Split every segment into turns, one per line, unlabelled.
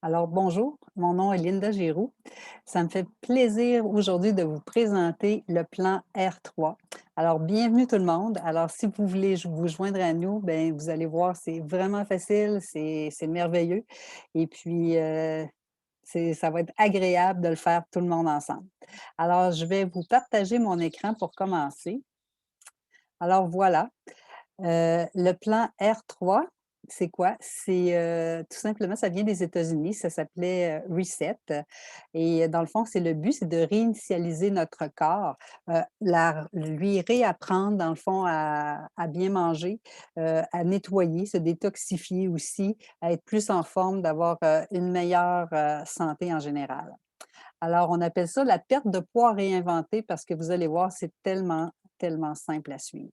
Alors bonjour, mon nom est Linda Giroux. Ça me fait plaisir aujourd'hui de vous présenter le plan R3. Alors bienvenue tout le monde. Alors si vous voulez vous joindre à nous, ben vous allez voir, c'est vraiment facile, c'est merveilleux et puis ça va être agréable de le faire tout le monde ensemble. Alors je vais vous partager mon écran pour commencer. Alors voilà, le plan R3, c'est quoi? C'est, tout simplement, ça vient des États-Unis, ça s'appelait, Reset et dans le fond, c'est le but, c'est de réinitialiser notre corps, lui réapprendre dans le fond à bien manger, à nettoyer, se détoxifier aussi, à être plus en forme, d'avoir, une meilleure, santé en général. Alors on appelle ça la perte de poids réinventée parce que vous allez voir, c'est tellement, tellement simple à suivre.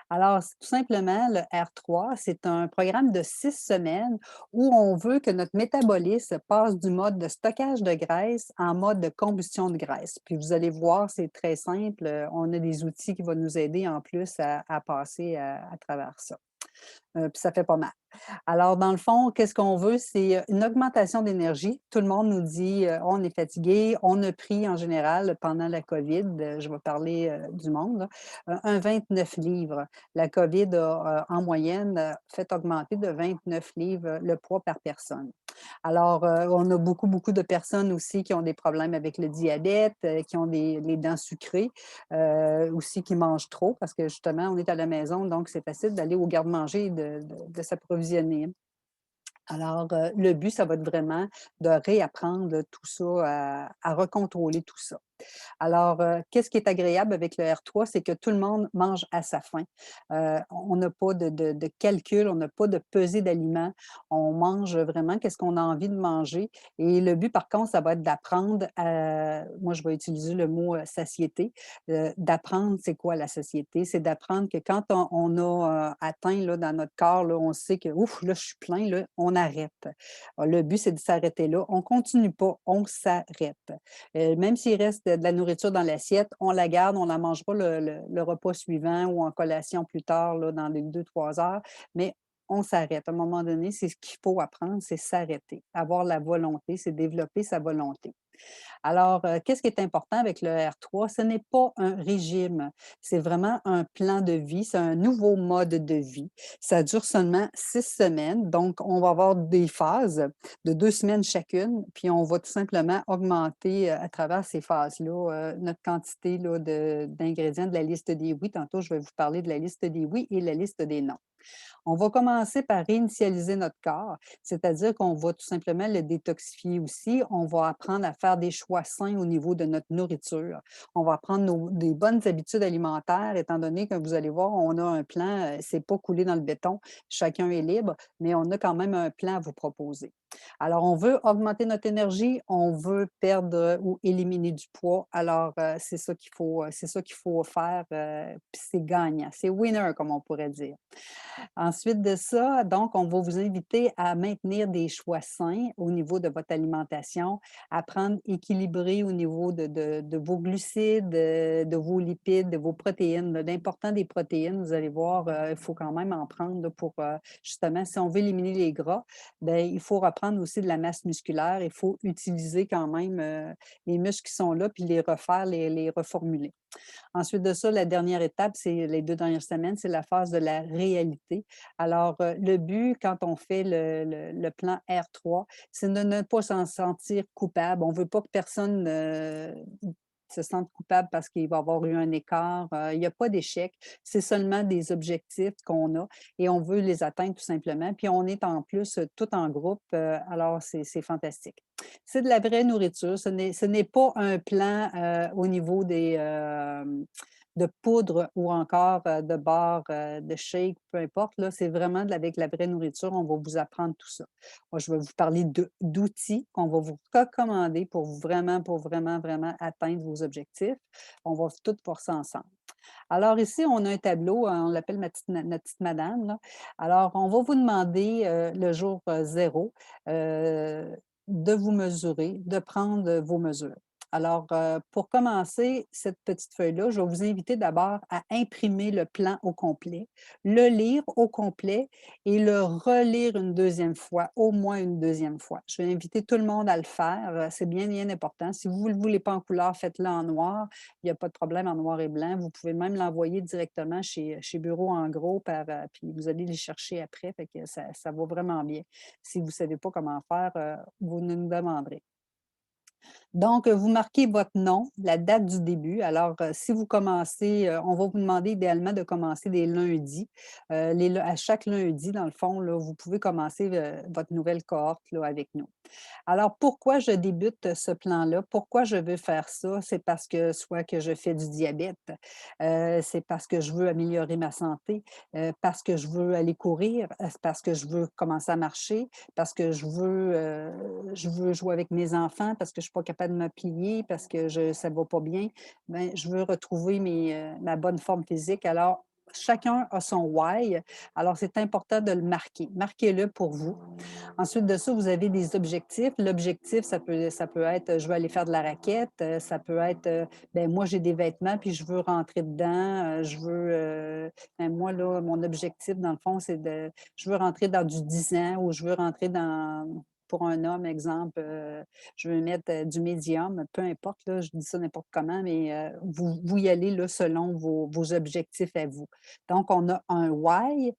Alors, c'est tout simplement, le R3, c'est un programme de 6 semaines où on veut que notre métabolisme passe du mode de stockage de graisse en mode de combustion de graisse. Puis vous allez voir, c'est très simple. On a des outils qui vont nous aider en plus à passer à travers ça. Puis ça fait pas mal. Alors, dans le fond, qu'est-ce qu'on veut? C'est une augmentation d'énergie. Tout le monde nous dit, on est fatigué. On a pris en général pendant la COVID, je vais parler, du monde, là, un 29 livres. La COVID a, en moyenne, fait augmenter de 29 livres, le poids par personne. Alors, on a beaucoup, beaucoup de personnes aussi qui ont des problèmes avec le diabète, qui ont les dents sucrées, aussi qui mangent trop parce que justement, on est à la maison, donc c'est facile d'aller au garde-manger et de s'approvisionner. Alors, le but, ça va être vraiment de réapprendre tout ça, à recontrôler tout ça. Alors, qu'est-ce qui est agréable avec le R3, c'est que tout le monde mange à sa faim. On n'a pas de calcul, on n'a pas de pesée d'aliments. On mange vraiment qu'est-ce qu'on a envie de manger et le but, par contre, ça va être d'apprendre moi, je vais utiliser le mot, satiété, d'apprendre c'est quoi la satiété. C'est d'apprendre que quand on a, atteint là, dans notre corps, là, on sait que: «Ouf, là, je suis plein, là», on arrête. Le but, c'est de s'arrêter là. On continue pas, on s'arrête. Même s'il reste de la nourriture dans l'assiette, on la garde, on la mangera le repas suivant ou en collation plus tard, là, dans les 2 3 heures, mais on s'arrête. À un moment donné, c'est ce qu'il faut apprendre, c'est s'arrêter. Avoir la volonté, c'est développer sa volonté. Alors, qu'est-ce qui est important avec le R3? Ce n'est pas un régime, c'est vraiment un plan de vie, c'est un nouveau mode de vie. Ça dure seulement 6 semaines, donc on va avoir des phases de 2 semaines chacune, puis on va tout simplement augmenter, à travers ces phases-là, notre quantité là d'ingrédients de la liste des oui. Tantôt, je vais vous parler de la liste des oui et la liste des non. On va commencer par réinitialiser notre corps, c'est-à-dire qu'on va tout simplement le détoxifier aussi. On va apprendre à faire des choix sains au niveau de notre nourriture. On va apprendre des bonnes habitudes alimentaires, étant donné que vous allez voir, on a un plan, c'est pas coulé dans le béton, chacun est libre, mais on a quand même un plan à vous proposer. Alors, on veut augmenter notre énergie, on veut perdre ou éliminer du poids. Alors, c'est ça qu'il faut faire, puis c'est gagnant, c'est winner, comme on pourrait dire. Ensuite de ça, donc, on va vous inviter à maintenir des choix sains au niveau de votre alimentation, à prendre équilibré au niveau de vos glucides, de vos lipides, de vos protéines. L'important des protéines, vous allez voir, il faut quand même en prendre là, pour justement, si on veut éliminer les gras, ben il faut reprendre aussi de la masse musculaire. Il faut utiliser quand même les muscles qui sont là, puis les refaire, les reformuler. Ensuite de ça, la dernière étape, c'est les 2 dernières semaines, c'est la phase de la réalité. Alors, le but quand on fait le plan R3, c'est de ne pas s'en sentir coupable. On ne veut pas que personne, se sente coupable parce qu'il va avoir eu un écart. Il y a pas d'échec, c'est seulement des objectifs qu'on a et on veut les atteindre tout simplement. Puis on est en plus, tout en groupe, alors c'est fantastique. C'est de la vraie nourriture, ce n'est pas un plan, au niveau de poudre ou encore, de barres, de shake, peu importe, là, c'est vraiment avec la vraie nourriture, on va vous apprendre tout ça. Moi, je vais vous parler d'outils qu'on va vous recommander pour vraiment, vraiment atteindre vos objectifs. On va tout voir ça ensemble. Alors ici, on a un tableau, on l'appelle notre petite madame, là. Alors, on va vous demander, le jour, 0, de vous mesurer, de prendre, vos mesures. Alors, pour commencer cette petite feuille-là, je vais vous inviter d'abord à imprimer le plan au complet, le lire au complet et le relire une deuxième fois, au moins une deuxième fois. Je vais inviter tout le monde à le faire, c'est bien, bien important. Si vous ne le voulez pas en couleur, faites-le en noir. Il n'y a pas de problème en noir et blanc. Vous pouvez même l'envoyer directement chez Bureau en gros puis vous allez les chercher après, fait que ça va vraiment bien. Si vous ne savez pas comment faire, vous nous demanderez. Donc, vous marquez votre nom, la date du début. Alors, si vous commencez, on va vous demander idéalement de commencer des lundis. À chaque lundi, dans le fond, là, vous pouvez commencer votre nouvelle cohorte là, avec nous. Alors, pourquoi je débute ce plan-là? Pourquoi je veux faire ça? C'est parce que soit que je fais du diabète, c'est parce que je veux améliorer ma santé, parce que je veux aller courir, c'est parce que je veux commencer à marcher, parce que je veux jouer avec mes enfants, parce que je ne suis pas capable de me plier, parce que ça ne va pas bien. Ben, je veux retrouver ma bonne forme physique. Alors, chacun a son why. Alors, c'est important de le marquer. Marquez-le pour vous. Ensuite de ça, vous avez des objectifs. L'objectif, ça peut être, je veux aller faire de la raquette, ça peut être, ben moi, j'ai des vêtements, puis je veux rentrer dedans, ben moi, là, mon objectif, dans le fond, je veux rentrer dans du 10 ans ou je veux rentrer pour un homme, exemple, je veux mettre du médium, peu importe, là, je dis ça n'importe comment, mais vous y allez là, selon vos objectifs à vous. Donc, on a un why,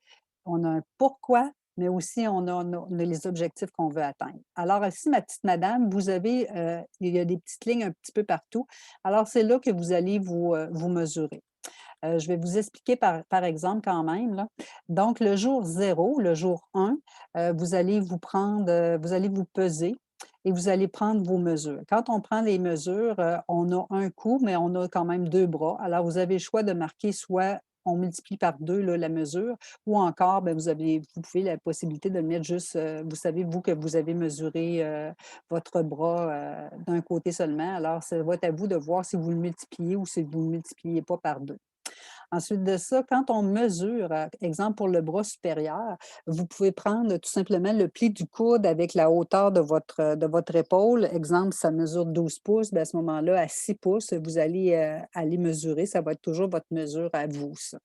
on a un pourquoi, mais aussi on a les objectifs qu'on veut atteindre. Alors ici, ma petite madame, il y a des petites lignes un petit peu partout. Alors c'est là que vous allez vous mesurer. Je vais vous expliquer par exemple quand même là. Donc le jour 0, le jour 1, vous allez vous peser et vous allez prendre vos mesures. Quand on prend les mesures, on a un coup, mais on a quand même 2 bras. Alors vous avez le choix de marquer soit on multiplie par 2 là, la mesure ou encore, ben, vous pouvez la possibilité de le mettre juste, vous savez, vous, que vous avez mesuré, votre bras, d'un côté seulement. Alors ça va être à vous de voir si vous le multipliez ou si vous ne le multipliez pas par 2. Ensuite de ça, quand on mesure, exemple pour le bras supérieur, vous pouvez prendre tout simplement le pli du coude avec la hauteur de votre épaule. Exemple, ça mesure 12 pouces, bien, à ce moment-là, à 6 pouces, vous allez, aller mesurer. Ça va être toujours votre mesure à vous, ça.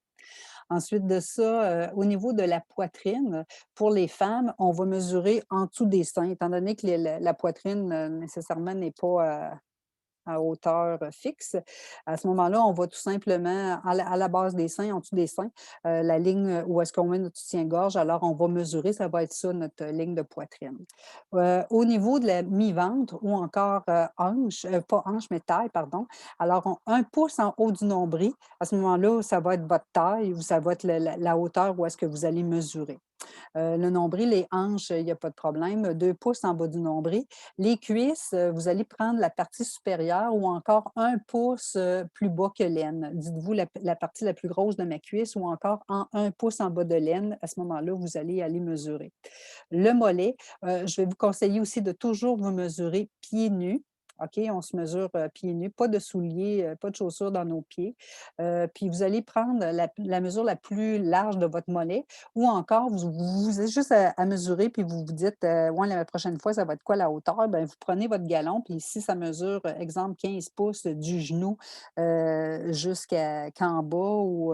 Ensuite de ça, au niveau de la poitrine, pour les femmes, on va mesurer en dessous des seins, étant donné que la poitrine, nécessairement n'est pas, à hauteur fixe. À ce moment-là, on va tout simplement à la base des seins, en dessous des seins, la ligne où est-ce qu'on met notre soutien-gorge, alors on va mesurer, ça va être ça notre ligne de poitrine. Au niveau de la mi-ventre ou encore, hanche, pas hanche, mais taille, pardon, alors 1 pouce en haut du nombril, à ce moment-là, ça va être votre taille ou ça va être la hauteur où est-ce que vous allez mesurer. Le nombril, les hanches, il y a pas de problème. 2 pouces en bas du nombril. Les cuisses, vous allez prendre la partie supérieure ou encore 1 pouce, plus bas que l'aine. Dites-vous la partie la plus grosse de ma cuisse ou encore 1 pouce en bas de l'aine. À ce moment-là, vous allez aller mesurer. Le mollet, je vais vous conseiller aussi de toujours vous mesurer pieds nus. OK? On se mesure, pieds nus, pas de souliers, pas de chaussures dans nos pieds. Puis vous allez prendre la mesure la plus large de votre mollet ou encore vous avez juste à mesurer puis vous vous dites, «Ouais, la prochaine fois, ça va être quoi la hauteur?» Ben, vous prenez votre galon puis si ça mesure, exemple 15 pouces du genou, qu'en bas ou,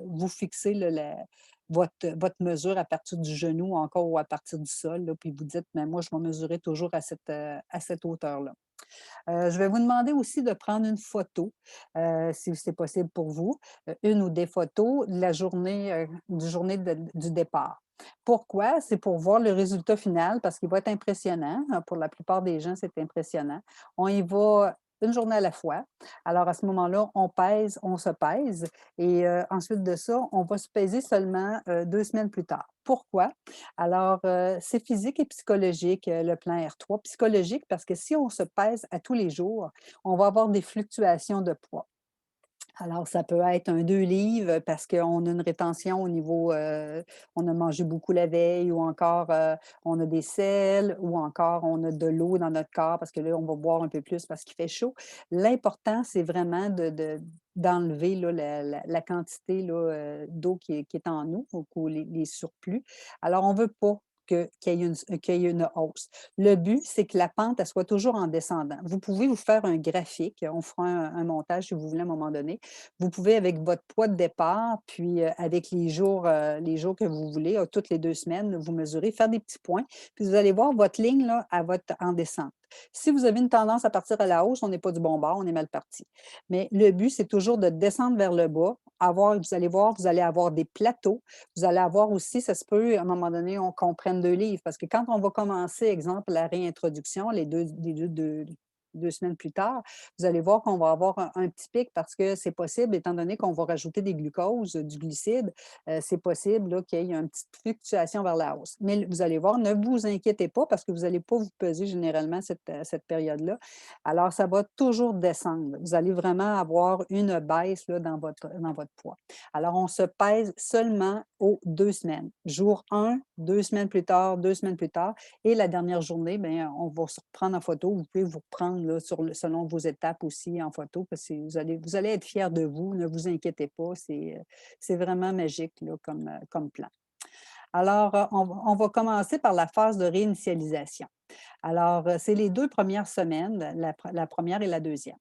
vous fixez votre mesure à partir du genou ou encore ou à partir du sol, là, puis vous dites: «Mais moi, je vais mesurer toujours à cette hauteur-là». Je vais vous demander aussi de prendre une photo, si c'est possible pour vous, une ou des photos de la journée, du départ. Pourquoi? C'est pour voir le résultat final parce qu'il va être impressionnant. Pour la plupart des gens, c'est impressionnant. On y va une journée à la fois. Alors à ce moment-là, on se pèse et ensuite de ça, on va se peser seulement, 2 semaines plus tard. Pourquoi? Alors, c'est physique et psychologique, le plan R3. Psychologique parce que si on se pèse à tous les jours, on va avoir des fluctuations de poids. Alors, ça peut être un 2 livres parce qu'on a une rétention au niveau, on a mangé beaucoup la veille ou encore, on a des sels ou encore on a de l'eau dans notre corps parce que là, on va boire un peu plus parce qu'il fait chaud. L'important, c'est vraiment d'enlever là, la quantité là, d'eau qui est en nous, ou les surplus. Alors, on ne veut pas qu'il y ait une hausse. Le but, c'est que la pente, elle soit toujours en descendant. Vous pouvez vous faire un graphique, on fera un montage si vous voulez à un moment donné. Vous pouvez avec votre poids de départ, puis avec les jours que vous voulez, toutes les 2 semaines, vous mesurez, faire des petits points, puis vous allez voir votre ligne là, elle va être en descente. Si vous avez une tendance à partir à la hausse, on n'est pas du bon bord, on est mal parti. Mais le but, c'est toujours de descendre vers le bas, vous allez voir, vous allez avoir des plateaux. Vous allez avoir aussi, ça se peut, à un moment donné, qu'on prenne 2 livres parce que quand on va commencer, exemple, la réintroduction, les 2 semaines plus tard, vous allez voir qu'on va avoir un petit pic parce que c'est possible, étant donné qu'on va rajouter des glucoses, du glucide, c'est possible là, qu'il y ait une petite fluctuation vers la hausse. Mais vous allez voir, ne vous inquiétez pas parce que vous n'allez pas vous peser généralement cette période-là. Alors, ça va toujours descendre. Vous allez vraiment avoir une baisse là, dans votre poids. Alors, on se pèse seulement aux 2 semaines. Jour 1, 2 semaines plus tard, 2 semaines plus tard. Et la dernière journée, bien, on va se reprendre en photo. Vous pouvez vous reprendre là, selon vos étapes aussi en photo, parce que vous allez être fiers de vous. Ne vous inquiétez pas. C'est vraiment magique là, comme plan. Alors, on va commencer par la phase de réinitialisation. Alors, c'est les 2 premières semaines, la 1re et la deuxième.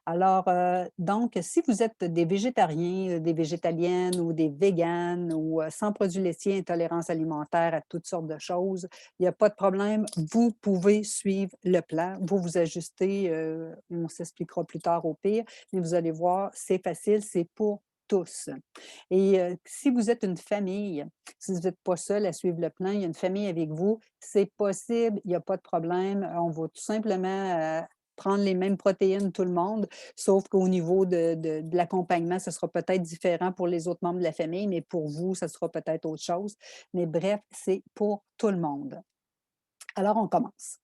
Alors, donc, si vous êtes des végétariens, des végétaliennes ou des véganes ou sans produits laitiers, intolérance alimentaire à toutes sortes de choses, il n'y a pas de problème, vous pouvez suivre le plan. Vous vous ajustez, on s'expliquera plus tard au pire, mais vous allez voir, c'est facile, c'est pour tous. Et si vous êtes une famille, si vous n'êtes pas seul à suivre le plan, il y a une famille avec vous, c'est possible, il n'y a pas de problème. On va tout simplement prendre les mêmes protéines, tout le monde, sauf qu'au niveau de l'accompagnement, ce sera peut-être différent pour les autres membres de la famille, mais pour vous, ce sera peut-être autre chose. Mais bref, c'est pour tout le monde. Alors, on commence.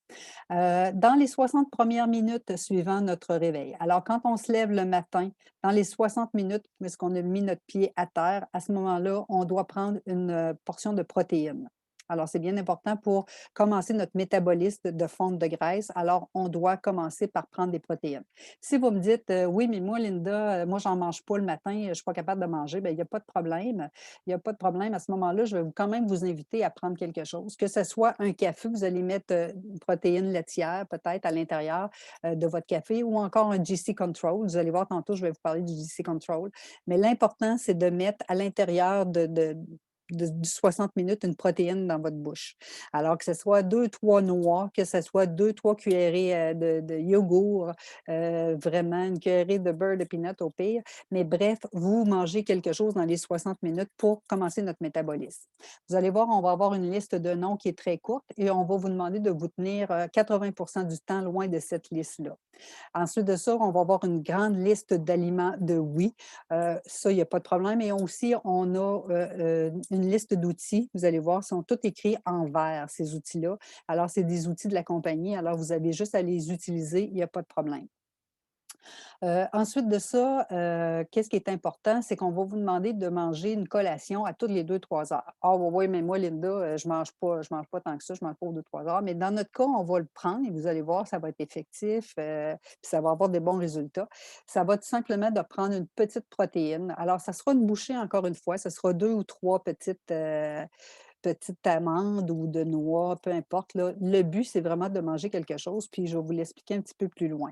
Dans les 60 premières minutes suivant notre réveil. Alors, quand on se lève le matin, dans les 60 minutes, puisqu'on a mis notre pied à terre, à ce moment-là, on doit prendre une portion de protéines. Alors, c'est bien important pour commencer notre métabolisme de fonte de graisse. Alors, on doit commencer par prendre des protéines. Si vous me dites, oui, mais moi, Linda, moi, j'en mange pas le matin, je ne suis pas capable de manger, bien, il n'y a pas de problème. Il n'y a pas de problème. À ce moment-là, je vais quand même vous inviter à prendre quelque chose. Que ce soit un café, vous allez mettre une protéine laitière peut-être à l'intérieur de votre café ou encore un GC Control. Vous allez voir tantôt, je vais vous parler du GC Control. Mais l'important, c'est de mettre à l'intérieur du 60 minutes une protéine dans votre bouche. Alors que ce soit 2, 3 noix, que ce soit 2, 3 cuillerées de yogourt, vraiment une cuillerée de beurre de peanut au pire. Mais bref, vous mangez quelque chose dans les 60 minutes pour commencer notre métabolisme. Vous allez voir, on va avoir une liste de noms qui est très courte et on va vous demander de vous tenir 80 du temps loin de cette liste-là. Ensuite de ça, on va avoir une grande liste d'aliments de oui. Ça, il n'y a pas de problème. Et aussi, on a une liste d'outils. Vous allez voir, ils sont tous écrits en vert, ces outils-là. Alors, c'est des outils de la compagnie. Alors, vous avez juste à les utiliser, il n'y a pas de problème. Ensuite de ça, qu'est-ce qui est important? C'est qu'on va vous demander de manger une collation à toutes les 2, 3 heures. Ah oui, oui, mais moi, Linda, je mange pas tant que ça, je mange pas aux 2, 3 heures. Mais dans notre cas, on va le prendre et vous allez voir, ça va être effectif, puis ça va avoir des bons résultats. Ça va tout simplement de prendre une petite protéine. Alors, ça sera une bouchée, encore une fois, ça sera 2 ou 3 petites amandes ou de noix, peu importe, là. Le but, c'est vraiment de manger quelque chose, puis je vais vous l'expliquer un petit peu plus loin.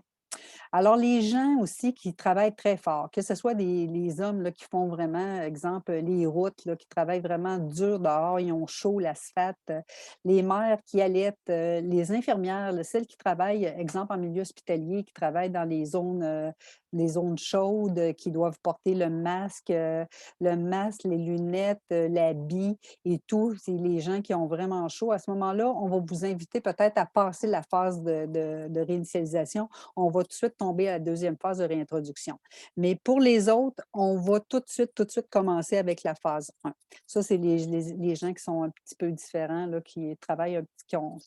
Alors, les gens aussi qui travaillent très fort, que ce soit les hommes là, qui font vraiment, exemple, les routes, là, qui travaillent vraiment dur dehors, ils ont chaud, l'asphalte, les mères qui allaitent, les infirmières, là, celles qui travaillent, exemple, en milieu hospitalier, qui travaillent dans les zones chaudes, qui doivent porter le masque, les lunettes, l'habit et tout. C'est les gens qui ont vraiment chaud. À ce moment-là, on va vous inviter peut-être à passer la phase de réinitialisation. On va tout de suite tomber à la deuxième phase de réintroduction. Mais pour les autres, on va tout de suite commencer avec la phase 1. Ça, c'est les gens qui sont un petit peu différents, là, qui travaillent, qui ont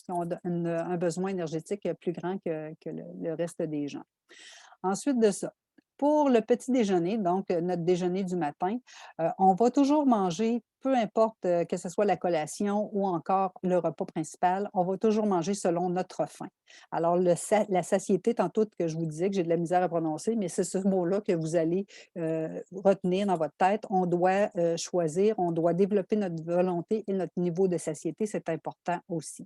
un besoin énergétique plus grand que le reste des gens. Ensuite de ça, pour le petit déjeuner, donc notre déjeuner du matin, on va toujours manger peu importe, que ce soit la collation ou encore le repas principal, on va toujours manger selon notre faim. Alors la satiété, tantôt que je vous disais que j'ai de la misère à prononcer, mais c'est ce mot-là que vous allez, retenir dans votre tête. On doit, choisir, on doit développer notre volonté et notre niveau de satiété, c'est important aussi.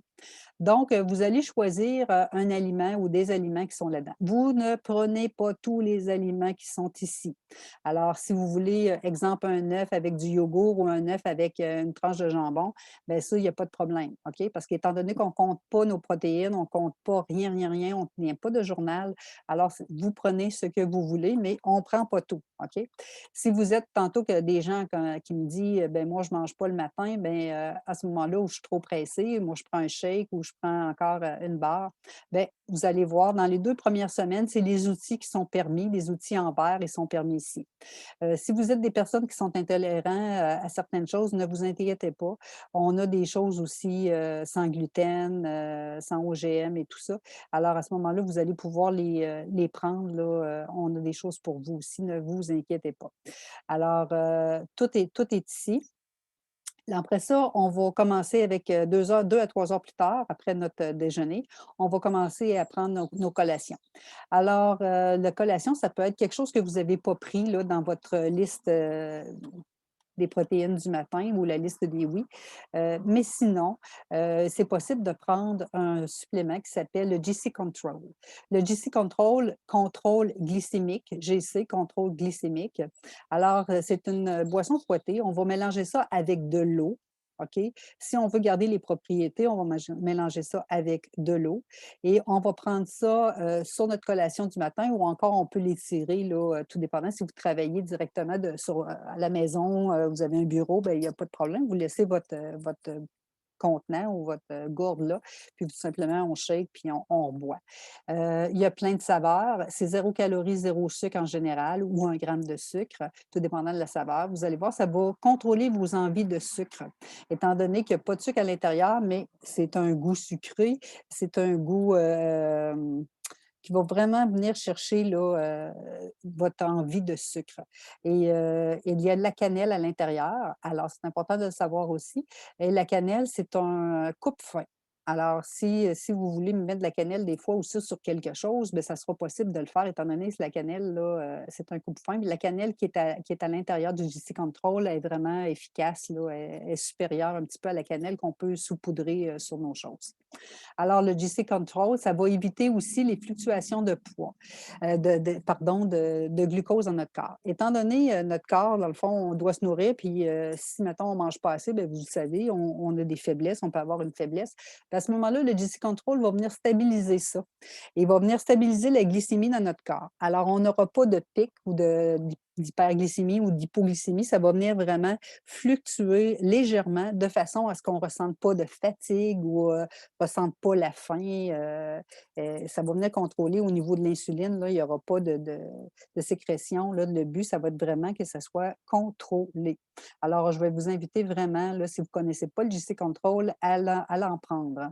Donc, vous allez choisir, un aliment ou des aliments qui sont là-dedans. Vous ne prenez pas tous les aliments qui sont ici. Alors, si vous voulez, exemple, un œuf avec du yogourt ou un œuf avec, une tranche de jambon, bien ça, il y a pas de problème, OK? Parce qu'étant donné qu'on compte pas nos protéines, on compte pas rien, rien, rien, on ne tient pas de journal, alors c vous prenez ce que vous voulez, mais on prend pas tout, OK? Si vous êtes tantôt que des gens qui me disent: «Ben moi, je mange pas le matin», ben, à ce moment-là où je suis trop pressée, moi, je prends un shake ou je prends encore, une barre. Bien, vous allez voir dans les 2 premières semaines, c'est les outils qui sont permis, les outils en verre, ils sont permis ici. Si vous êtes des personnes qui sont intolérants, à certaines choses, ne vous inquiétez pas. On a des choses aussi, sans gluten, sans OGM et tout ça. Alors à ce moment-là, vous allez pouvoir les prendre là, on a des choses pour vous aussi, ne vous inquiétez pas. Alors, tout est ici. Là, après ça, on va commencer avec, 2 heures, 2 à 3 heures plus tard, après notre, déjeuner, on va commencer à prendre nos collations. Alors, la collation, ça peut être quelque chose que vous n'avez pas pris là dans votre liste, des protéines du matin ou la liste des oui. Mais sinon, c'est possible de prendre un supplément qui s'appelle le GC Control. Le GC Control, contrôle glycémique, GC, contrôle glycémique. Alors, c'est une boisson fouettée. On va mélanger ça avec de l'eau. OK? Si on veut garder les propriétés, on va mélanger ça avec de l'eau et on va prendre ça, sur notre collation du matin ou encore on peut l'étirer là, tout dépendant si vous travaillez directement à la maison, vous avez un bureau, ben il y a pas de problème. Vous laissez votre contenant ou votre, gourde là, puis tout simplement on shake puis on boit. Il y a plein de saveurs. C'est 0 calories, 0 sucre en général ou 1 gramme de sucre, tout dépendant de la saveur. Vous allez voir, ça va contrôler vos envies de sucre. Étant donné qu'il y a pas de sucre à l'intérieur, mais c'est un goût sucré, c'est un goût, qui va vraiment venir chercher là, votre envie de sucre et il y a de la cannelle à l'intérieur, alors c'est important de le savoir aussi et la cannelle, c'est un coupe-faim. Alors si vous voulez mettre de la cannelle des fois aussi sur quelque chose, bien ça sera possible de le faire étant donné que la cannelle là, c'est un coupe-faim. La cannelle qui est à l'intérieur du GC Control est vraiment efficace là, est supérieure un petit peu à la cannelle qu'on peut saupoudrer, sur nos choses. Alors, le GC Control, ça va éviter aussi les fluctuations de poids, de glucose dans notre corps. Étant donné, notre corps, dans le fond, on doit se nourrir, puis si, mettons, on ne mange pas assez, bien, vous le savez, on a des faiblesses, on peut avoir une faiblesse. Puis à ce moment-là, le GC Control va venir stabiliser ça. Il va venir stabiliser la glycémie dans notre corps. Alors, on n'aura pas de pic ou d'hyperglycémie ou d'hypoglycémie. Ça va venir vraiment fluctuer légèrement de façon à ce qu'on ne ressente pas de fatigue ou ressentent pas la faim, ça va venir contrôler au niveau de l'insuline, là, il y aura pas de sécrétion, là. Le but, ça va être vraiment que ça soit contrôlé. Alors, je vais vous inviter vraiment, là, si vous ne connaissez pas le GC Control, à l'en prendre.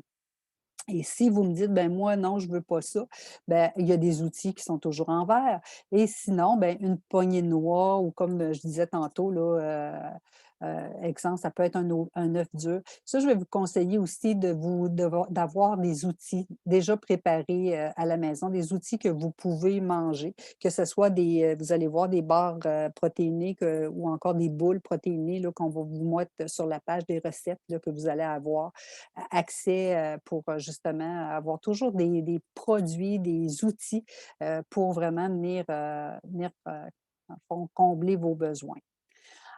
Et si vous me dites: «Ben moi, non, je ne veux pas ça», ben il y a des outils qui sont toujours en verre et sinon, ben une poignée de noix ou comme, je disais tantôt là, exemple, ça peut être un œuf dur. Ça, je vais vous conseiller aussi d'avoir des outils déjà préparés, à la maison, des outils que vous pouvez manger, que ce soit vous allez voir des barres, protéinées ou encore des boules protéinées là qu'on va vous mettre sur la page des recettes là que vous allez avoir accès, pour, justement avoir toujours des produits, des outils, pour vraiment venir, dans le fond, combler vos besoins.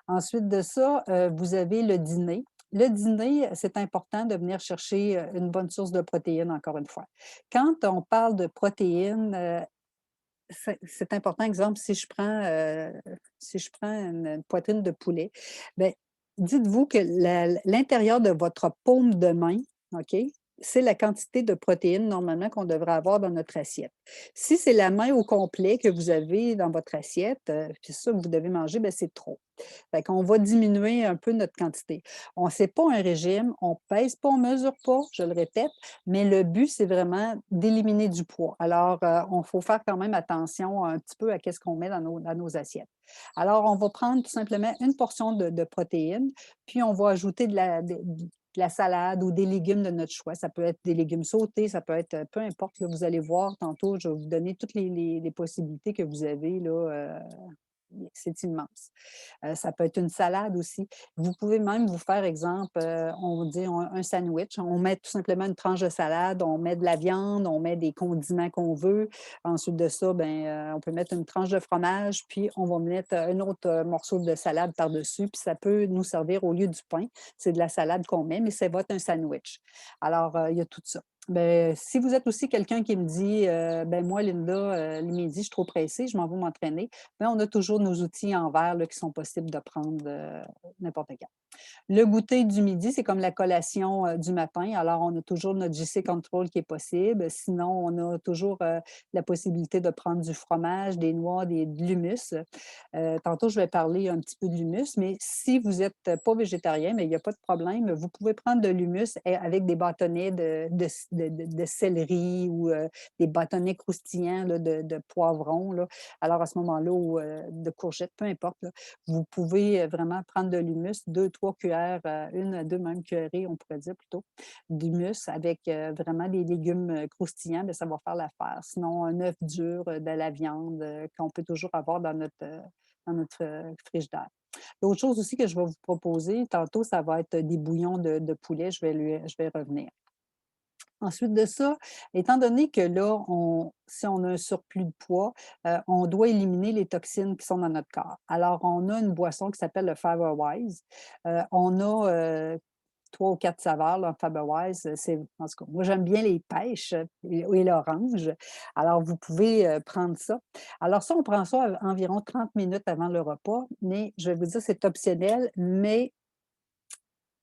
Ensuite de ça, vous avez le dîner. Le dîner, c'est important de venir chercher, une bonne source de protéines, encore une fois. Quand on parle de protéines, c'est important, exemple, si je prends une poitrine de poulet, beh, dites-vous que l'intérieur de votre paume de main, OK? c'est la quantité de protéines normalement qu'on devrait avoir dans notre assiette. Si c'est la main au complet que vous avez dans votre assiette, c'est ça que vous devez manger, ben c'est trop. Fait qu'on va diminuer un peu notre quantité. On c'est pas un régime, on pèse pas, on mesure pas, je le répète, mais le but, c'est vraiment d'éliminer du poids. Alors, on faut faire quand même attention un petit peu à qu'est-ce qu'on met dans nos assiettes. Alors, on va prendre tout simplement une portion de protéines, puis on va ajouter de la salade ou des légumes de notre choix. Ça peut être des légumes sautés, ça peut être, peu importe, là, vous allez voir tantôt, je vais vous donner toutes les possibilités que vous avez là, c'est immense. Ça peut être une salade aussi. Vous pouvez même vous faire, exemple, on dit un sandwich. On met tout simplement une tranche de salade, on met de la viande, on met des condiments qu'on veut. Ensuite de ça, ben, on peut mettre une tranche de fromage, puis on va mettre un autre morceau de salade par-dessus, puis ça peut nous servir au lieu du pain. C'est de la salade qu'on met, mais c'est votre un sandwich. Alors, il y a tout ça. Ben, si vous êtes aussi quelqu'un qui me dit, ben moi, Linda, le midi, je suis trop pressée, je m'en vais m'entraîner, ben, on a toujours nos outils en verre là, qui sont possibles de prendre n'importe quand. Le goûter du midi, c'est comme la collation, du matin. Alors, on a toujours notre JC Control qui est possible. Sinon, on a toujours, la possibilité de prendre du fromage, des noix, de l'hummus. Tantôt, je vais parler un petit peu de l'hummus, mais si vous n'êtes pas végétarien, mais il n'y a pas de problème, vous pouvez prendre de l'hummus avec des bâtonnets de céleri ou, des bâtonnets croustillants là, de poivrons, là. Alors à ce moment-là ou, de courgettes, peu importe, là, vous pouvez, vraiment prendre de l'hummus, 2-3 cuillères, 1 à 2 même cuillerées, on pourrait dire plutôt, d'hummus avec, vraiment des légumes, croustillants, bien ça va faire l'affaire. Sinon, un œuf dur, de la viande, qu'on peut toujours avoir dans notre, frigidaire. L'autre chose aussi que je vais vous proposer tantôt, ça va être des bouillons de poulet, je vais y revenir. Ensuite de ça, étant donné que là, si on a un surplus de poids, on doit éliminer les toxines qui sont dans notre corps. Alors, on a une boisson qui s'appelle le Fiberwise. On a 3 ou 4 saveurs, là, Faberwise, c'est en tout cas, moi, j'aime bien les pêches et l'orange. Alors, vous pouvez, prendre ça. Alors ça, on prend ça environ 30 minutes avant le repas, mais je vais vous dire, c'est optionnel, mais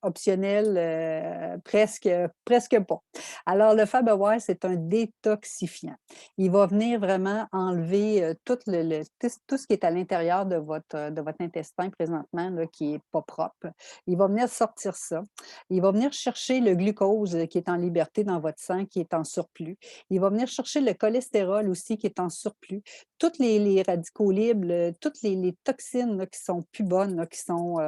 optionnel, presque pas. Alors le Faberwise, c'est un détoxifiant. Il va venir vraiment enlever, tout ce qui est à l'intérieur de votre intestin présentement là, qui est pas propre. Il va venir sortir ça. Il va venir chercher le glucose, qui est en liberté dans votre sang, qui est en surplus. Il va venir chercher le cholestérol aussi qui est en surplus. Toutes les radicaux libres, toutes les toxines là, qui sont plus bonnes, là, qui sont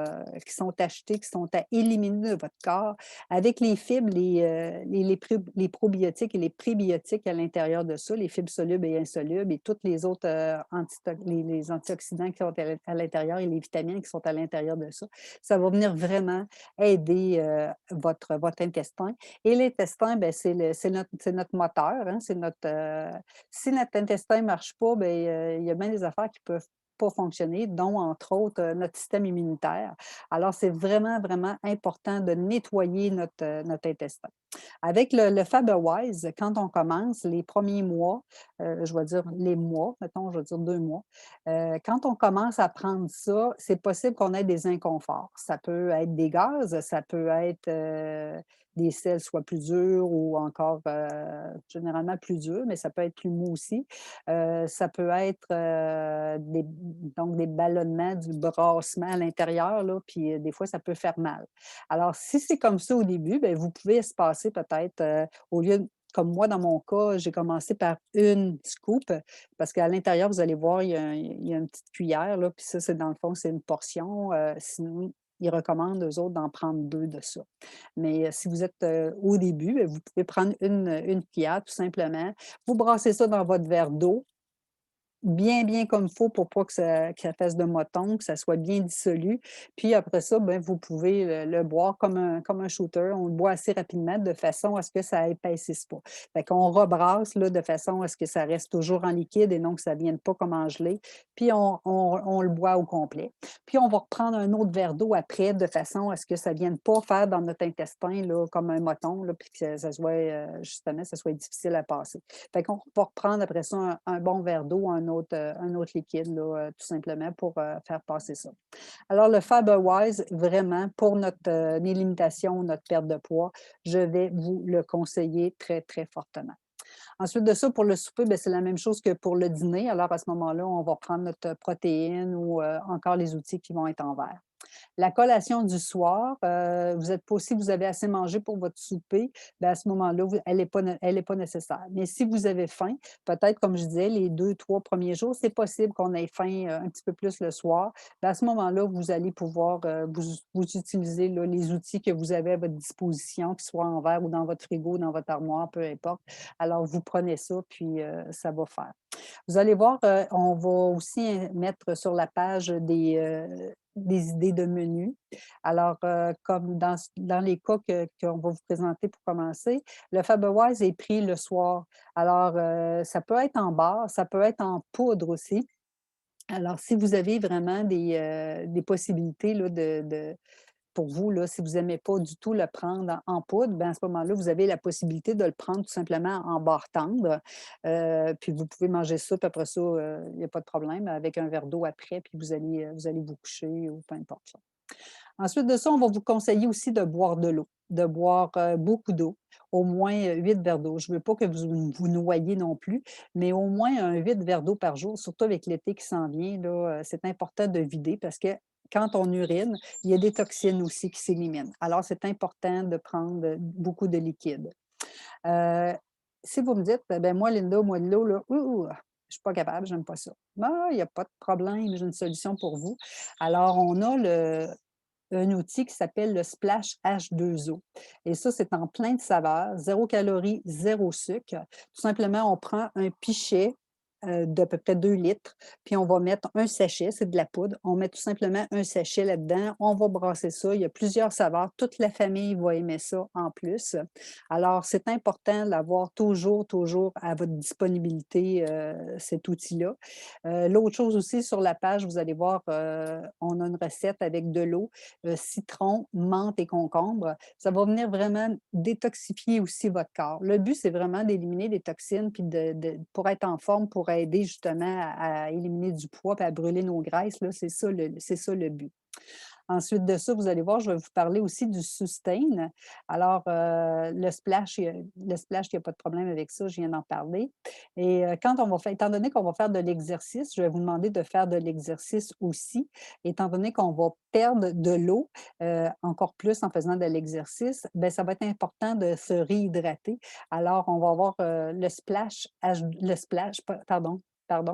achetées, qui sont à éliminer de votre corps, avec les fibres, les probiotiques et les prébiotiques à l'intérieur de ça, les fibres solubles et insolubles et toutes les autres les antioxydants qui sont à l'intérieur et les vitamines qui sont à l'intérieur de ça. Ça va venir vraiment aider votre intestin. Et l'intestin, ben, c'est notre moteur, hein, si notre intestin ne marche pas, ben, il y a bien des affaires qui peuvent pas fonctionner, dont entre autres, notre système immunitaire. Alors, c'est vraiment, vraiment important de nettoyer notre intestin. Avec le Faberwise, quand on commence les premiers mois, je vais dire les mois, mettons, je vais dire 2 mois, quand on commence à prendre ça, c'est possible qu'on ait des inconforts. Ça peut être des gaz, ça peut être, des selles soit plus dures ou encore, généralement plus dures, mais ça peut être plus mou aussi. Ça peut être, des ballonnements, du brassement à l'intérieur là, puis, des fois ça peut faire mal. Alors si c'est comme ça au début, bien vous pouvez espacer peut-être, au lieu comme moi dans mon cas, j'ai commencé par une scoop, parce qu'à l'intérieur, vous allez voir, il y a une petite cuillère là, puis ça, c'est dans le fond, c'est une portion, sinon ils recommandent eux autres d'en prendre 2 de ça. Mais, si vous êtes, au début, vous pouvez prendre une cuillère tout simplement. Vous brassez ça dans votre verre d'eau, bien, bien comme il faut pour pas que ça fasse de motons, que ça soit bien dissolu. Puis après ça, ben, vous pouvez le boire comme un shooter. On le boit assez rapidement de façon à ce que ça épaississe pas. Fait qu'on rebrasse là, de façon à ce que ça reste toujours en liquide et non que ça vienne pas comme en gelée. Puis on le boit au complet. Puis on va reprendre un autre verre d'eau après de façon à ce que ça vienne pas faire dans notre intestin là, comme un moton, là, puis que ça soit, justement, ça soit difficile à passer. Fait qu'on va reprendre après ça un bon verre d'eau, un un autre liquide, là, tout simplement pour faire passer ça. Alors, le FiberWise, vraiment, pour notre élimitation, notre perte de poids, je vais vous le conseiller très, très fortement. Ensuite de ça, pour le souper, ben, c'est la même chose que pour le dîner. Alors, à ce moment-là, on va prendre notre protéine ou encore les outils qui vont être en verre. La collation du soir, vous êtes pas si vous avez assez mangé pour votre souper, ben à ce moment-là, elle est pas nécessaire. Mais si vous avez faim, peut-être, comme je disais, les 2, 3 premiers jours, c'est possible qu'on ait faim, un petit peu plus le soir. Ben à ce moment-là, vous allez pouvoir, vous utiliser, là, les outils que vous avez à votre disposition, qu'ils soient en verre ou dans votre frigo, dans votre armoire, peu importe. Alors, vous prenez ça, puis ça va faire. Vous allez voir, on va aussi mettre sur la page des idées de menus. Alors, comme dans les cas qu'on va vous présenter pour commencer, le Faberwise est pris le soir. Alors, ça peut être en barre, ça peut être en poudre aussi. Alors, si vous avez vraiment des possibilités là, pour vous, là, si vous n'aimez pas du tout le prendre en poudre, ben, à ce moment-là, vous avez la possibilité de le prendre tout simplement en barre tendre. Puis vous pouvez manger ça, puis après ça, il n'y a pas de problème, avec un verre d'eau après, puis vous allez vous coucher ou peu importe. Ensuite de ça, on va vous conseiller aussi de boire de l'eau, de boire beaucoup d'eau, au moins 8 verres d'eau. Je ne veux pas que vous vous noyiez non plus, mais au moins un 8 verres d'eau par jour, surtout avec l'été qui s'en vient, là, c'est important de vider parce que quand on urine, il y a des toxines aussi qui s'éliminent. Alors, c'est important de prendre beaucoup de liquide. Euh, Si vous me dites, ben moi, Linda, moi de l'eau, là, je suis pas capable, j'aime pas ça. Ben, il n'y a pas de problème, j'ai une solution pour vous. Alors, on a un outil qui s'appelle le Splash H2O. Et ça, c'est en plein de saveurs, 0 calories, 0 sucre. Tout simplement, on prend un pichet d'à peu près 2 litres, puis on va mettre un sachet, c'est de la poudre. On met tout simplement un sachet là-dedans. On va brasser ça. Il y a plusieurs saveurs. Toute la famille va aimer ça en plus. Alors, c'est important d'avoir toujours, toujours à votre disponibilité cet outil-là. L'autre chose aussi, sur la page, vous allez voir, on a une recette avec de l'eau, citron, menthe et concombre. Ça va venir vraiment détoxifier aussi votre corps. Le but, c'est vraiment d'éliminer les toxines puis pour être en forme, pour aider justement à éliminer du poids et à brûler nos graisses. Là, c'est ça le but. Ensuite de ça, vous allez voir, je vais vous parler aussi du sustain. Alors, le splash, il y a pas de problème avec ça, je viens d'en parler. Et quand on va faire étant donné qu'on va faire de l'exercice, je vais vous demander de faire de l'exercice aussi, étant donné qu'on va perdre de l'eau, encore plus en faisant de l'exercice, ben ça va être important de se réhydrater. Alors, on va avoir, le splash, pardon,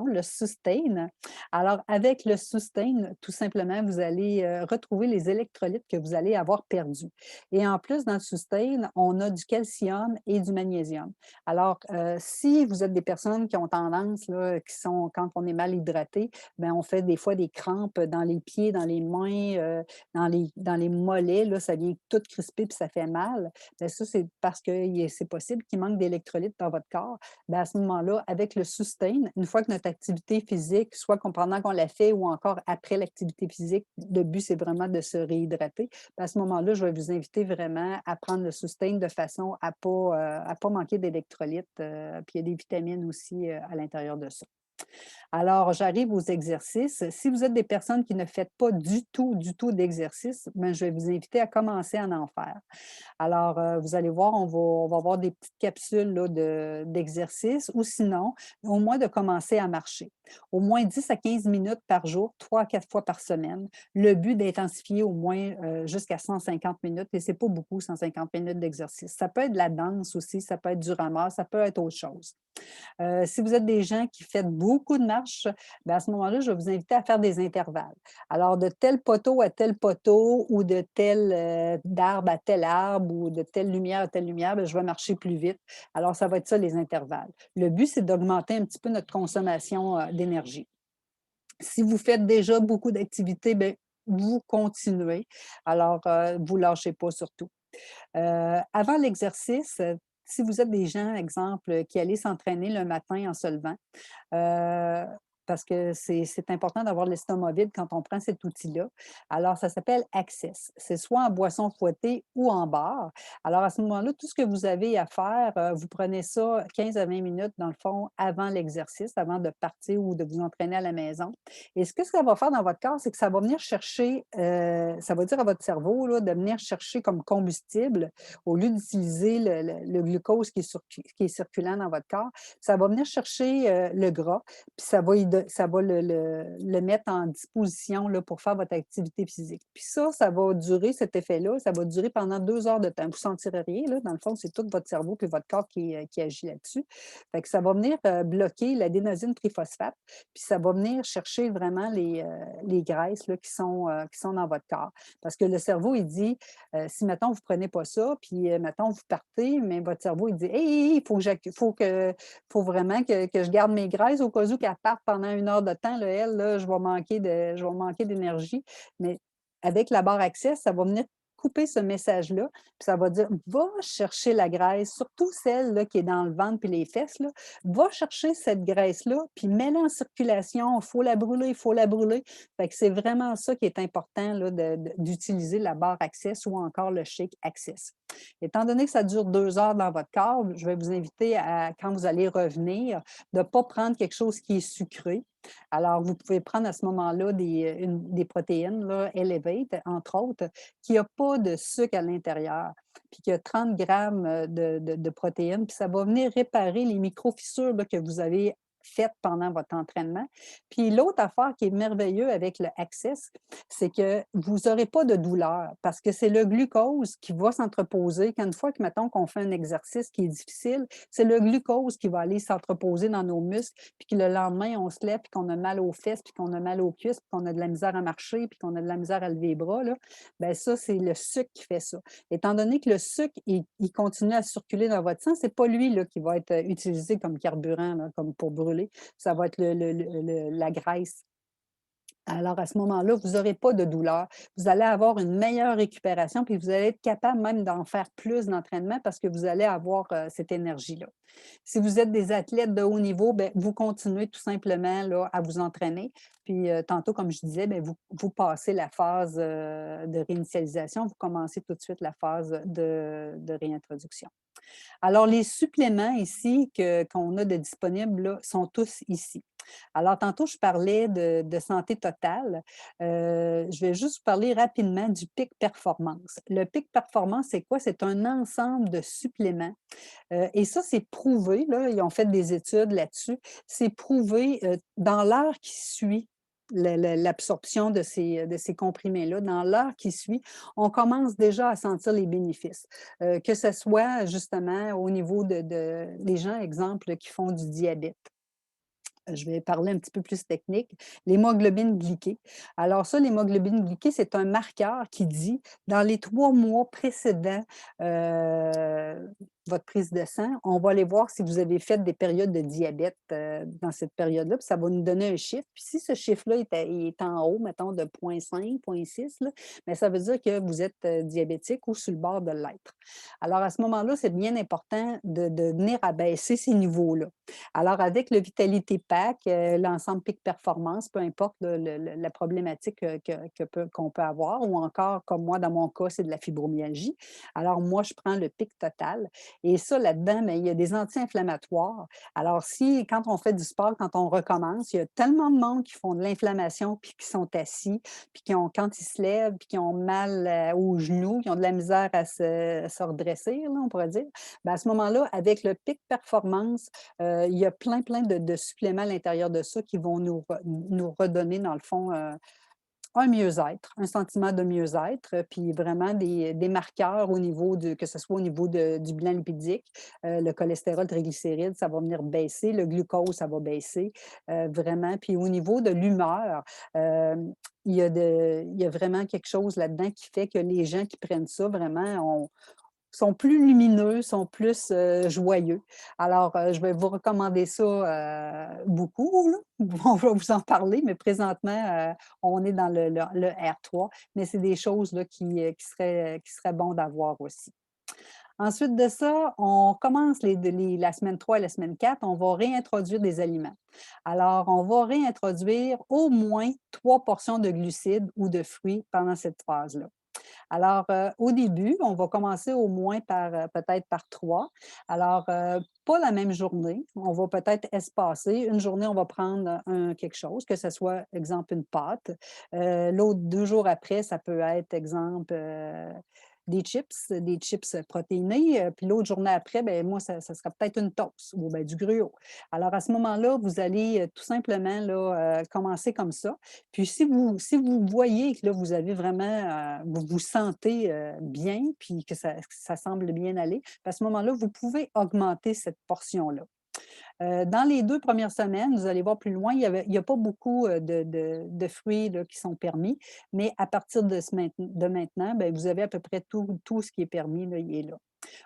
le sustain. Alors, avec le sustain, tout simplement, vous allez retrouver les électrolytes que vous allez avoir perdus. Et en plus, dans le sustain, on a du calcium et du magnésium. Alors, si vous êtes des personnes qui ont tendance, là, qui sont, quand on est mal hydraté, ben, on fait des fois des crampes dans les pieds, dans les mains, dans les mollets, là, ça vient tout crispé puis ça fait mal. Bien, ça, c'est parce que c'est possible qu'il manque d'électrolytes dans votre corps. Bien, à ce moment-là, avec le sustain, une fois que notre activité physique, soit pendant qu'on la fait ou encore après l'activité physique, le but, c'est vraiment de se réhydrater. Bien, à ce moment-là, je vais vous inviter vraiment à prendre le sustain de façon à pas manquer d'électrolytes. Puis il y a des vitamines aussi à l'intérieur de ça. Alors, j'arrive aux exercices. Si vous êtes des personnes qui ne faites pas du tout d'exercice, ben, je vais vous inviter à commencer à en faire. Alors, vous allez voir, on va avoir des petites capsules là, d'exercice ou sinon, au moins de commencer à marcher. Au moins 10 à 15 minutes par jour, 3 à 4 fois par semaine. Le but d'intensifier au moins jusqu'à 150 minutes, et c'est pas beaucoup, 150 minutes d'exercice. Ça peut être de la danse aussi, ça peut être du ramasse, ça peut être autre chose. Si vous êtes des gens qui faites beaucoup de marches, ben à ce moment-là, je vais vous inviter à faire des intervalles. Alors, de tel poteau à tel poteau ou de tel d'arbre à tel arbre ou de telle lumière à telle lumière, ben je vais marcher plus vite. Alors, ça va être ça les intervalles. Le but, c'est d'augmenter un petit peu notre consommation d'énergie. Si vous faites déjà beaucoup d'activités, ben vous continuez. Alors, vous ne lâchez pas surtout. Avant l'exercice, si vous êtes des gens, exemple, qui allaient s'entraîner le matin en se levant, parce que c'est important d'avoir l'estomac vide quand on prend cet outil-là. Alors, ça s'appelle Access. C'est soit en boisson fouettée ou en bar. Alors, à ce moment-là, tout ce que vous avez à faire, vous prenez ça 15 à 20 minutes, dans le fond, avant l'exercice, avant de partir ou de vous entraîner à la maison. Et ce que ça va faire dans votre corps, c'est que ça va venir chercher, ça va dire à votre cerveau là, de venir chercher comme combustible, au lieu d'utiliser le glucose qui est circulant dans votre corps, ça va venir chercher le gras, puis ça va le mettre en disposition là, pour faire votre activité physique. Puis ça va durer, cet effet-là, ça va durer pendant 2 heures de temps. Vous ne sentirez rien, là. Dans le fond, c'est tout votre cerveau puis votre corps qui agit là-dessus. Fait que ça va venir bloquer l'adénosine triphosphate, puis ça va venir chercher vraiment les graisses là, qui sont dans votre corps. Parce que le cerveau, il dit, si, mettons, vous ne prenez pas ça, puis, mettons, vous partez, mais votre cerveau, il dit, hey, il faut vraiment que je garde mes graisses au cas où qu'elle parte pendant 1 heure de temps, là, elle, là, je vais manquer d'énergie. Mais avec la barre Access, ça va venir couper ce message-là, puis ça va dire: «Va chercher la graisse, surtout celle là, qui est dans le ventre puis les fesses, là. Va chercher cette graisse-là, puis mets-la en circulation. Il faut la brûler, il faut la brûler». Fait que c'est vraiment ça qui est important là, d'utiliser la barre Access ou encore le shake Access. Étant donné que ça dure 2 heures dans votre corps, je vais vous inviter à, quand vous allez revenir, de ne pas prendre quelque chose qui est sucré. Alors, vous pouvez prendre à ce moment-là des protéines, là, Elevate, entre autres, qui n'a pas de sucre à l'intérieur, puis qui a 30 grammes de protéines, puis ça va venir réparer les micro-fissures là, que vous avez faites pendant votre entraînement. Puis l'autre affaire qui est merveilleux avec le Access, c'est que vous n'aurez pas de douleur parce que c'est le glucose qui va s'entreposer. Quand une fois que, mettons, qu'on fait un exercice qui est difficile, c'est le glucose qui va aller s'entreposer dans nos muscles, puis que le lendemain, on se lève, puis qu'on a mal aux fesses, puis qu'on a mal aux cuisses, puis qu'on a de la misère à marcher, puis qu'on a de la misère à lever les bras, là, bien ça, c'est le sucre qui fait ça. Étant donné que le sucre, il continue à circuler dans votre sang, c'est pas lui là, qui va être utilisé comme carburant, là, comme pour brûler. Ça va être la graisse. Alors, à ce moment-là, vous n'aurez pas de douleur. Vous allez avoir une meilleure récupération, puis vous allez être capable même d'en faire plus d'entraînement parce que vous allez avoir cette énergie-là. Si vous êtes des athlètes de haut niveau, bien, vous continuez tout simplement là, à vous entraîner. Puis tantôt, comme je disais, bien, vous passez la phase de réinitialisation, vous commencez tout de suite la phase de réintroduction. Alors, les suppléments ici qu'on a de disponibles là, sont tous ici. Alors, tantôt, je parlais de santé totale. Je vais juste vous parler rapidement du Pic Performance. Le Pic Performance, c'est quoi? C'est un ensemble de suppléments. Et ça, c'est prouvé, là, ils ont fait des études là-dessus. C'est prouvé dans l'heure qui suit l'absorption de ces comprimés-là, dans l'heure qui suit, on commence déjà à sentir les bénéfices. Que ce soit justement au niveau des gens, exemple, qui font du diabète. Je vais parler un petit peu plus technique. L'hémoglobine glyquée. Alors ça, l'hémoglobine glyquée, c'est un marqueur qui dit, dans les 3 mois précédents, heu, votre prise de sang, on va aller voir si vous avez fait des périodes de diabète, dans cette période-là, puis ça va nous donner un chiffre. Puis si ce chiffre-là est en haut, mettons de 0,5, 0,6 là, bien ça veut dire que vous êtes, diabétique ou sur le bord de l'être. Alors à ce moment-là, c'est bien important de venir abaisser ces niveaux-là. Alors, avec le Vitalité Pack, l'ensemble Peak Performance, peu importe la problématique qu'on peut avoir, ou encore, comme moi, dans mon cas, c'est de la fibromyalgie. Alors, moi, je prends le Pic Total. Et ça, là-dedans, bien, il y a des anti-inflammatoires. Alors, si, quand on fait du sport, quand on recommence, il y a tellement de monde qui font de l'inflammation, puis qui sont assis, puis qui ont, quand ils se lèvent, puis qui ont mal aux genoux, qui ont de la misère à se redresser, là, on pourrait dire. Bien, à ce moment-là, avec le Pic Performance, il y a plein de suppléments à l'intérieur de ça qui vont nous redonner, dans le fond, un mieux-être, un sentiment de mieux-être, puis vraiment des marqueurs au niveau que ce soit au niveau du bilan lipidique, le cholestérol, triglycérides, ça va venir baisser, le glucose, ça va baisser, vraiment. Puis au niveau de l'humeur, il y a vraiment quelque chose là-dedans qui fait que les gens qui prennent ça, vraiment, sont plus lumineux, sont plus, joyeux. Alors, je vais vous recommander ça, beaucoup, là. On va vous en parler, mais présentement, on est dans le R3, mais c'est des choses là qui seraient bon d'avoir aussi. Ensuite de ça, on commence la semaine 3 et la semaine 4, on va réintroduire des aliments. Alors, on va réintroduire au moins 3 portions de glucides ou de fruits pendant cette phase-là. Alors, au début, on va commencer au moins par, peut-être par 3. Alors, pas la même journée. On va peut-être espacer. Une journée, on va prendre quelque chose, que ce soit, exemple, une pâte. L'autre, 2 jours après, ça peut être, exemple, des chips protéinés. Puis l'autre journée après, ben moi, ça sera peut-être une toast ou ben, du gruau. Alors, à ce moment-là, vous allez tout simplement là, commencer comme ça. Puis si vous voyez que là, vous avez vraiment, vous vous sentez, bien, puis que ça semble bien aller, à ce moment-là, vous pouvez augmenter cette portion-là. Dans les 2 premières semaines, vous allez voir plus loin, il y a pas beaucoup, de fruits là, qui sont permis, mais à partir de maintenant, ben, vous avez à peu près tout ce qui est permis, là, il est là.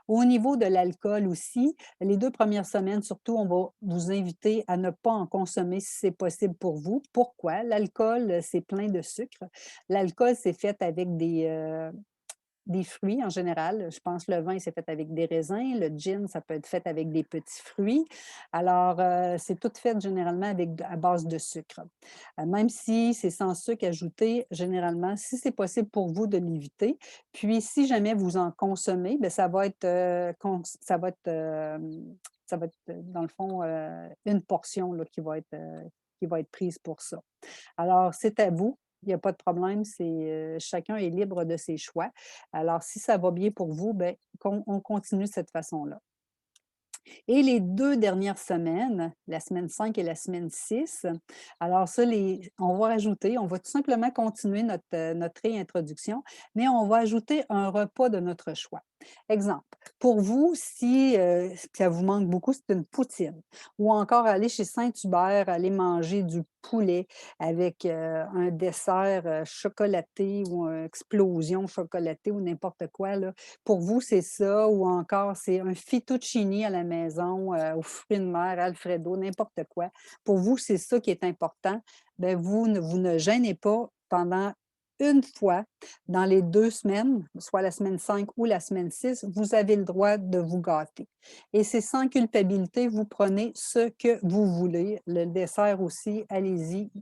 Au niveau de l'alcool aussi, les 2 premières semaines surtout, on va vous inviter à ne pas en consommer si c'est possible pour vous. Pourquoi? L'alcool, c'est plein de sucre. L'alcool, c'est fait avec des fruits en général. Je pense que le vin, c'est fait avec des raisins. Le gin, ça peut être fait avec des petits fruits. Alors, c'est tout fait généralement à base de sucre. Même si c'est sans sucre ajouté, généralement, si c'est possible pour vous de l'éviter. Puis, si jamais vous en consommez, bien, ça va être, dans le fond, une portion là, qui va être prise pour ça. Alors, c'est à vous. Il n'y a pas de problème, chacun est libre de ses choix. Alors, si ça va bien pour vous, ben, on continue de cette façon-là. Et les 2 dernières semaines, la semaine 5 et la semaine 6, alors ça, on va ajouter, on va tout simplement continuer notre réintroduction, mais on va ajouter un repas de notre choix. Exemple, pour vous, si, ça vous manque beaucoup, c'est une poutine ou encore aller chez Saint-Hubert, aller manger du poulet avec, un dessert, chocolaté ou une explosion chocolatée ou n'importe quoi là. Pour vous, c'est ça ou encore c'est un fettuccine à la maison, aux fruits de mer, Alfredo, n'importe quoi. Pour vous, c'est ça qui est important. Ben vous ne gênez pas pendant une fois dans les 2 semaines, soit la semaine 5 ou la semaine 6, vous avez le droit de vous gâter et c'est sans culpabilité, vous prenez ce que vous voulez. Le dessert aussi, allez-y.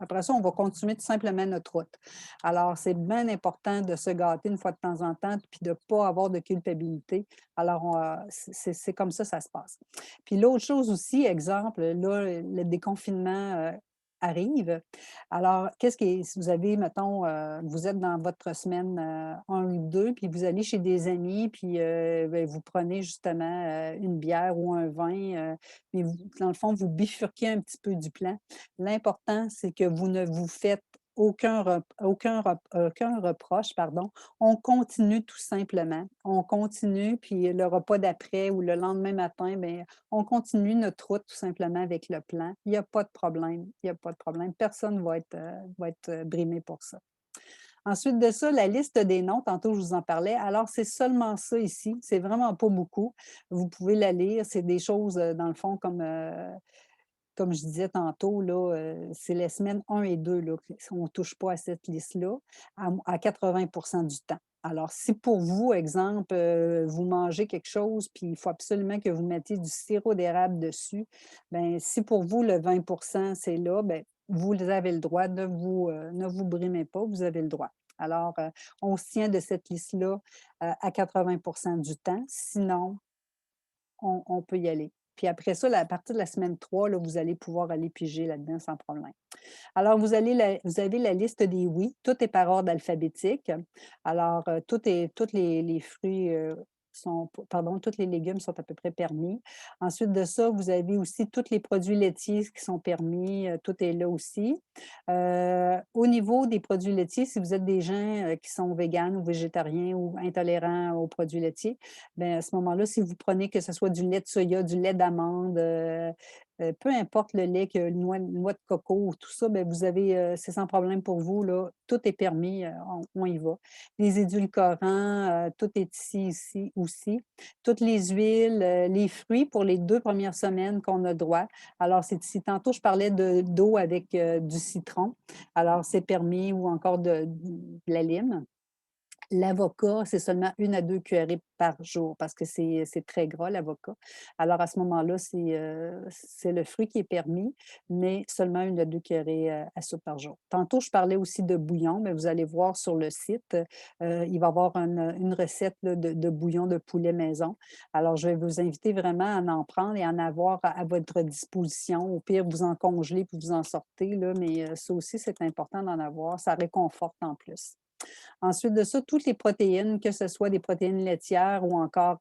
Après ça, on va continuer tout simplement notre route. Alors, c'est bien important de se gâter une fois de temps en temps, puis de ne pas avoir de culpabilité. Alors, c'est comme ça se passe. Puis l'autre chose aussi, exemple, là, le déconfinement arrive. Alors, si vous avez, mettons, vous êtes dans votre semaine 1 ou 2, puis vous allez chez des amis, puis ben, vous prenez justement une bière ou un vin, mais dans le fond, vous bifurquez un petit peu du plan. L'important, c'est que vous ne vous faites aucun reproche, pardon. On continue tout simplement. On continue, puis le repas d'après ou le lendemain matin, bien, on continue notre route tout simplement avec le plan. Il y a pas de problème, il y a pas de problème. Personne va être brimé pour ça. Ensuite de ça, la liste des noms, tantôt je vous en parlais. Alors, c'est seulement ça ici, c'est vraiment pas beaucoup. Vous pouvez la lire, c'est des choses, dans le fond, comme je disais tantôt, là, c'est les semaines 1 et 2 là, on ne touche pas à cette liste-là à 80 du temps. Alors, si pour vous, exemple, vous mangez quelque chose, puis il faut absolument que vous mettiez du sirop d'érable dessus, ben si pour vous le 20 c'est là, ben vous avez le droit, ne vous brimez pas, vous avez le droit. Alors, on se tient de cette liste-là, à 80 du temps, sinon on peut y aller. Puis après ça, à partir de la semaine 3, là, vous allez pouvoir aller piger là-dedans sans problème. Alors, vous avez la liste des oui, tout est par ordre alphabétique. Alors, tous les fruits pardon, tous les légumes sont à peu près permis. Ensuite de ça, vous avez aussi tous les produits laitiers qui sont permis, tout est là aussi. Au niveau des produits laitiers, si vous êtes des gens qui sont véganes ou végétariens ou intolérants aux produits laitiers, bien, à ce moment-là, si vous prenez que ce soit du lait de soya, du lait d'amande, peu importe le lait, que noix de coco ou tout ça, ben vous avez, c'est sans problème pour vous, là. Tout est permis, on y va. Les édulcorants, tout est ici aussi. Toutes les huiles, les fruits pour les 2 premières semaines qu'on a droit. Alors, c'est ici. Tantôt, je parlais d'eau avec, du citron. Alors, c'est permis ou encore de la lime. L'avocat, c'est seulement 1 à 2 cuillerées par jour parce que c'est très gras l'avocat. Alors à ce moment-là, c'est le fruit qui est permis, mais seulement 1 à 2 cuillerées, à soupe par jour. Tantôt, je parlais aussi de bouillon, mais vous allez voir sur le site, il va y avoir une recette là de bouillon de poulet maison. Alors je vais vous inviter vraiment à en prendre et à en avoir à votre disposition. Au pire, vous en congelez puis vous en sortez là, mais ça aussi, c'est important d'en avoir. Ça réconforte en plus. Ensuite de ça, toutes les protéines, que ce soit des protéines laitières ou encore,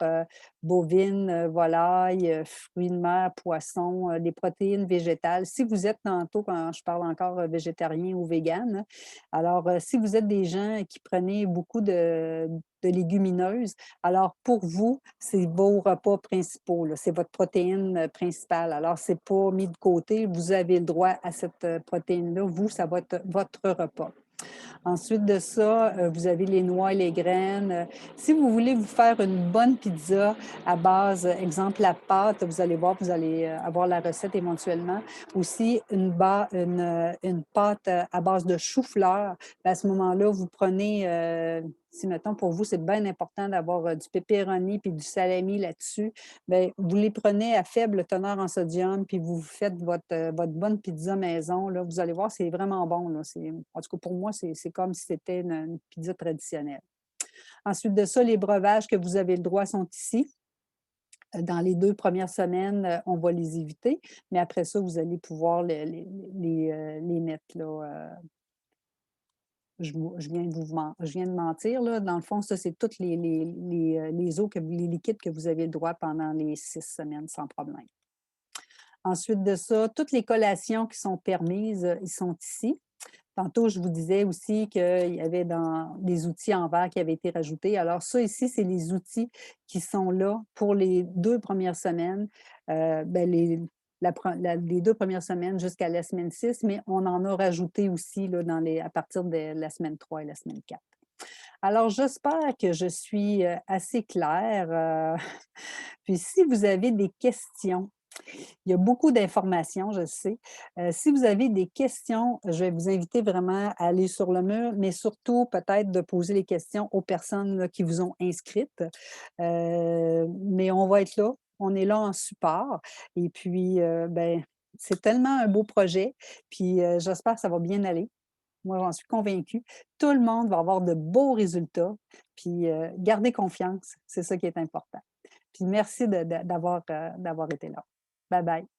bovines, volailles, fruits de mer, poissons, des protéines végétales. Si vous êtes tantôt quand je parle encore, végétarien ou végane, alors, si vous êtes des gens qui prenez beaucoup de légumineuses, alors pour vous, c'est vos repas principaux, là, c'est votre protéine, principale. Alors c'est pas mis de côté, vous avez le droit à cette, protéine-là. Vous, ça va être votre repas. Ensuite de ça, vous avez les noix et les graines. Si vous voulez vous faire une bonne pizza à base, exemple la pâte, vous allez voir, vous allez, avoir la recette éventuellement. Aussi une pâte, à base de chou-fleur. À ce moment-là, vous prenez, si mettons pour vous, c'est bien important d'avoir, du pepperoni puis du salami là-dessus, bien, vous les prenez à faible teneur en sodium, puis vous faites votre bonne pizza maison, là. Vous allez voir, c'est vraiment bon, là. En tout cas, pour moi, c'est comme si c'était une pizza traditionnelle. Ensuite de ça, les breuvages que vous avez le droit sont ici. Dans les 2 premières semaines, on va les éviter, mais après ça, vous allez pouvoir les mettre, là. Je viens de mentir, là. Dans le fond, ça, c'est toutes les eaux les liquides que vous avez le droit pendant les 6 semaines sans problème. Ensuite de ça, toutes les collations qui sont permises, ils sont ici. Tantôt, je vous disais aussi qu'il y avait dans des outils en verre qui avaient été rajoutés. Alors ça ici, c'est les outils qui sont là pour les 2 premières semaines, ben les 2 premières semaines jusqu'à la semaine 6, mais on en a rajouté aussi là à partir de la semaine 3 et la semaine 4. Alors j'espère que je suis, assez claire, puis si vous avez des questions, il y a beaucoup d'informations, je sais. Si vous avez des questions, je vais vous inviter vraiment à aller sur le mur, mais surtout peut-être de poser les questions aux personnes là, qui vous ont inscrites. Mais on va être là, on est là en support. Et puis, ben, c'est tellement un beau projet. Puis, j'espère que ça va bien aller. Moi, j'en suis convaincue. Tout le monde va avoir de beaux résultats. Puis, gardez confiance, c'est ça qui est important. Puis, merci d'avoir été là. Bye bye.